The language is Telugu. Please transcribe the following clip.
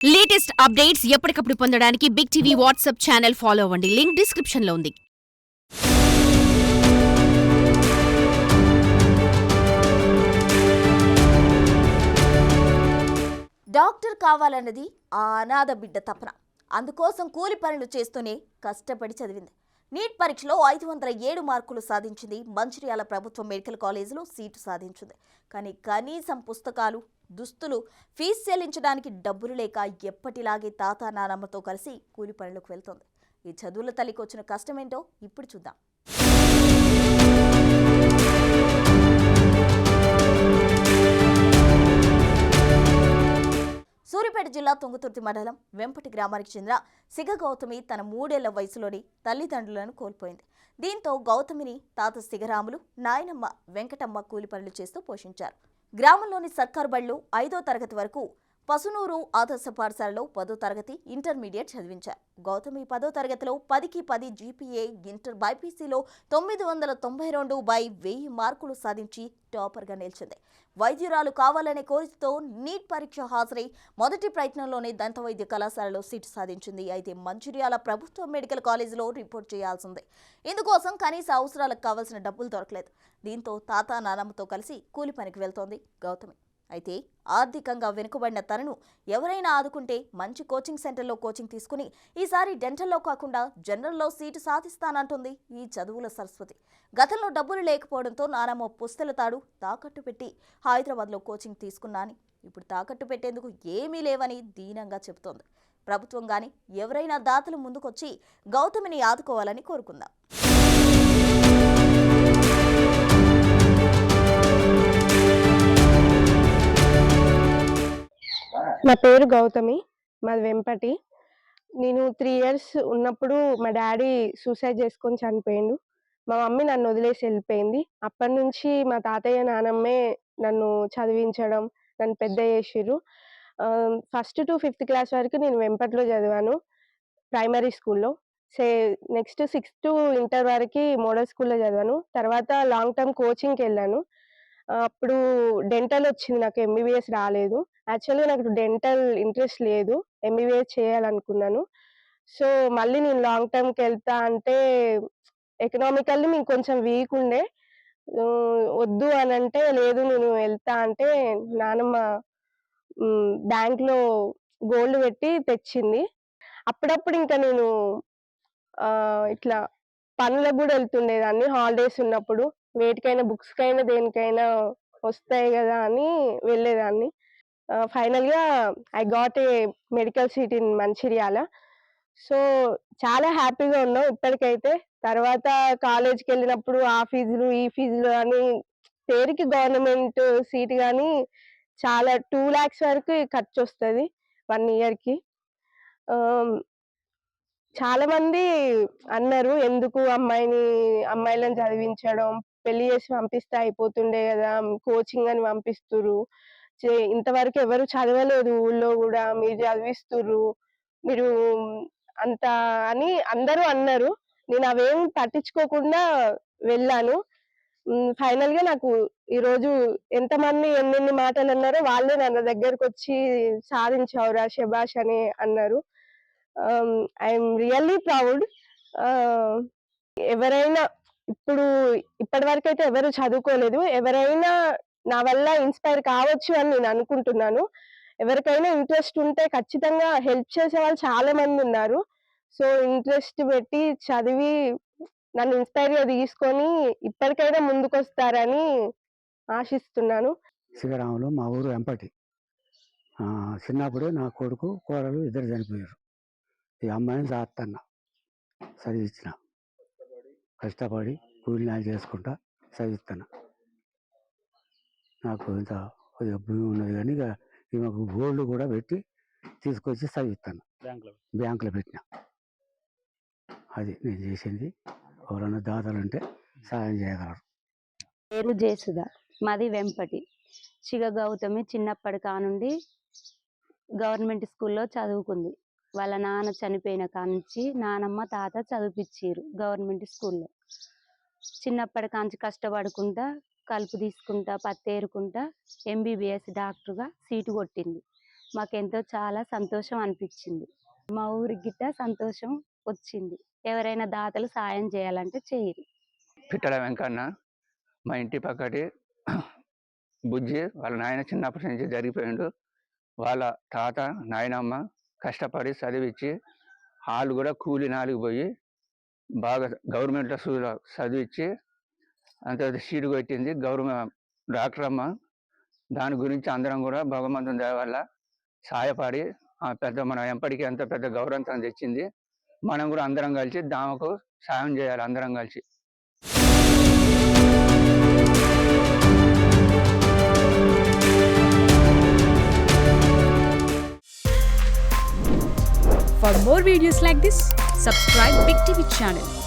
లేటెస్ట్ అప్డేట్స్ ఎప్పటికప్పుడు పొందడానికి big TV WhatsApp channel follow అవ్వండి. లింక్ డిస్క్రిప్షన్ లో ఉంది. డాక్టర్ కావాలన్నది ఆ అనాథ బిడ్డ తపన. అందుకోసం కూలి పనులు చేస్తూనే కష్టపడి చదివింది. నీట్ పరీక్షలో 507 మార్కులు సాధించింది. మంచిర్యాల ప్రభుత్వ మెడికల్ కాలేజీలో సీటు సాధించింది. కానీ కనీసం పుస్తకాలు, దుస్తులు, ఫీజు చెల్లించడానికి డబ్బులు లేక ఎప్పటిలాగే తాత నానమ్మతో కలిసి కూలి పనులకు వెళ్తోంది. ఈ చదువుల తల్లికి వచ్చిన కష్టమేంటో ఇప్పుడు చూద్దాం. సూర్యాపేట జిల్లా తుంగతుర్తి మండలం వెంపటి గ్రామానికి చెందిన సిగ గౌతమి తన 3 ఏళ్ల వయసులోని తల్లిదండ్రులను కోల్పోయింది. దీంతో గౌతమిని తాత సిగరాములు, నాయనమ్మ వెంకటమ్మ కూలి పనులు చేస్తూ పోషించారు. గ్రామంలోని సర్కారు బళ్లు 5వ తరగతి వరకు, పసునూరు ఆదర్శ పాఠశాలలో 10వ తరగతి, ఇంటర్మీడియట్ చదివించారు. గౌతమి 10వ తరగతిలో 10కి 10 జీపీఏ, ఇంటర్ బైపీసీలో 992/1000 మార్కులు సాధించి టాపర్గా నిలిచింది. వైద్యురాలు కావాలనే కోరికతో నీట్ పరీక్ష హాజరై మొదటి ప్రయత్నంలోనే దంతవైద్య కళాశాలలో సీటు సాధించింది. అయితే మంచిర్యాల ప్రభుత్వ మెడికల్ కాలేజీలో రిపోర్ట్ చేయాల్సింది. ఇందుకోసం కనీస అవసరాలకు కావాల్సిన డబ్బులు దొరకలేదు. దీంతో తాత నానమ్మతో కలిసి కూలి పనికి వెళ్తోంది గౌతమి. అయితే ఆర్థికంగా వెనుకబడిన తనను ఎవరైనా ఆదుకుంటే మంచి కోచింగ్ సెంటర్లో కోచింగ్ తీసుకుని ఈసారి డెంటల్లో కాకుండా జనరల్లో సీటు సాధిస్తానంటుంది ఈ చదువుల సరస్వతి. గతంలో డబ్బులు లేకపోవడంతో నానమ్మ పుస్తల తాడు తాకట్టు పెట్టి హైదరాబాద్లో కోచింగ్ తీసుకున్నాని, ఇప్పుడు తాకట్టు పెట్టేందుకు ఏమీ లేవని దీనంగా చెబుతోంది. ప్రభుత్వం గాని ఎవరైనా దాతలు ముందుకొచ్చి గౌతమిని ఆదుకోవాలని కోరుకుందాం. నా పేరు గౌతమి, మాది వెంపటి. నేను 3 ఇయర్స్ ఉన్నప్పుడు మా డాడీ సూసైడ్ చేసుకొని చనిపోయిండు. మా మమ్మీ నన్ను వదిలేసి వెళ్ళిపోయింది. అప్పటి నుంచి మా తాతయ్య, నానమ్మే నన్ను చదివించడం, నన్ను పెద్ద చేసిర్రు. ఫస్ట్ టు 5th క్లాస్ వరకు నేను వెంపటిలో చదివాను, ప్రైమరీ స్కూల్‌లో. నెక్స్ట్ 6th టు ఇంటర్ వరకి మోడల్ స్కూల్‌లో చదివాను. తర్వాత లాంగ్ టర్మ్ కోచింగ్‌కెళ్ళాను. అప్పుడు డెంటల్ వచ్చింది నాకు, ఎంబీబీఎస్ రాలేదు. యాక్చువల్‌గా నాకు డెంటల్ ఇంట్రెస్ట్ లేదు, ఎంబీబీఎస్ చేయాలనుకున్నాను. సో, మళ్ళీ నేను లాంగ్ టర్మ్‌కెళ్తా అంటే ఎకనామికల్లీ మేము కొంచెం వీక్ ఉండే. వద్దు అనంటే, లేదు నేను వెళ్తా అంటే నానమ్మ బ్యాంక్‌లో గోల్డ్ పెట్టి తెచ్చింది. అప్పుడప్పుడు ఇంకా నేను ఇట్లా పనులకు గూడా ఎళ్తుండేదాన్ని హాలిడేస్ ఉన్నప్పుడు. వేటికైనా బుక్స్‌కైనా దేనికైనా వస్తాయి గదా అని వెళ్ళేదాన్ని. ఫైనల్‌గా I got a medical seat in Mancherial. So, చాలా హ్యాపీగా ఉన్నాం ఇప్పటికైతే. తర్వాత కాలేజ్‌కెళ్ళినప్పుడు ఆ ఫీజులు, ఈ ఫీజులు అని పేరుకి గవర్నమెంట్ సీట్ గానీ చాలా 2,00,000 వరకు ఖర్చొస్తది 1 ఇయర్‌కి. ఆహ్, చాలామంది అన్నారు, "ఎందుకు అమ్మాయిలను చదివించడం, పెళ్లి చేసి పంపిస్తే అయిపోతుండే గదా! కోచింగ్ అని పంపిస్తుర్రు. ఇంతవరకు ఎవరు చదవలేదు ఊళ్ళో గూడా, మీరు చదివిస్తుర్రు. మీరు అంత" అని అందరూ అన్నారు. నేను అవేం పట్టించుకోకుండా వెళ్ళాను. ఫైనల్‌గా నాకు ఈరోజు ఎంతమంది ఎన్నెన్ని మాటలన్నారో వాళ్ళే నా దగ్గరకొచ్చి "సాధించావురా! శభాష్" అని అన్నారు. I'm really proud. ఆహ్, ఎవరైనా ఇప్పుడు ఇప్పటివరకైతే ఎవరు చదువుకోలేదు. ఎవరైనా నా వల్ల ఇన్‌స్పైర్ కావచ్చు అని నేను అనుకుంటున్నాను. ఎవరికైనా ఇంట్రెస్ట్ ఉంటే ఖచ్చితంగా హెల్ప్ చేసేవాళ్ళు చాలా మందున్నారు. సో, ఇంట్రెస్ట్ పెట్టి చదివి నన్ను ఇన్‌స్పైర్‌గా తీసుకొని ఇప్పటికైనా ముందుకొస్తారని ఆశిస్తున్నాను. శివరాములు, మా ఊరు వెంపటి. చిన్నప్పుడే నా కొడుకు, కోడలు ఇద్దరు చనిపోయారు. ఈ అమ్మాయిని సాత్తన్న చదివించిన, కష్టపడి కూలినాలు చేసుకుంటా చదివిస్తాను. నాకు ఇంత కొద్దిగా భూమి ఉన్నది కానీ ఇక ఈమెకు గోల్డ్ కూడా పెట్టి తీసుకొచ్చి చదివిస్తాను, బ్యాంకులో పెట్టిన. అది నేను చేసింది. ఎవరైనా దాతలుంటే సహాయం చేయగలరు. పేరు జేసుధ, మాది వెంపటి. శిగ గౌతమి చిన్నప్పటి కానుండి గవర్నమెంట్ స్కూల్లో చదువుకుంది. వాళ్ళ నాన్న చనిపోయిన కాంచి నానమ్మ తాత చదివిపిచ్చిర్రు గవర్నమెంట్ స్కూల్లో. చిన్నప్పటి కాంచి కష్టపడుకుంటా, కలుపు తీసుకుంటా, పత్తేరుకుంటా ఎంబీబీఎస్ డాక్టర్గా సీటు కొట్టింది. మాకెంతో చాలా సంతోషం అనిపించింది. మా ఊరికి గిట్ట సంతోషం వచ్చింది. ఎవరైనా దాతలు సాయం చేయాలంటే చేయరు. పిట్టల వెంకన్న మా ఇంటి పక్కటి బుజ్జి వాళ్ళ నాయన చిన్నప్పటి నుంచి జరిగిపోయిండు. వాళ్ళ తాత నాయనమ్మ కష్టపడి చదివించి వాళ్ళు కూడా కూలి నాలుగు పోయి బాగా గవర్నమెంట్లో చదివించి అంత సీటు కొట్టింది గవర్నమెంట్ డాక్టర్ అమ్మ. దాని గురించి అందరం కూడా భగవంతుని దయ వల్ల సాయపడి పెద్ద మన ఎంపటికి ఎంత పెద్ద గౌరవం తెచ్చింది. మనం కూడా అందరం కలిసి దామకు సాయం చేయాలి అందరం కలిసి. For more videos like this, subscribe Big TV channel.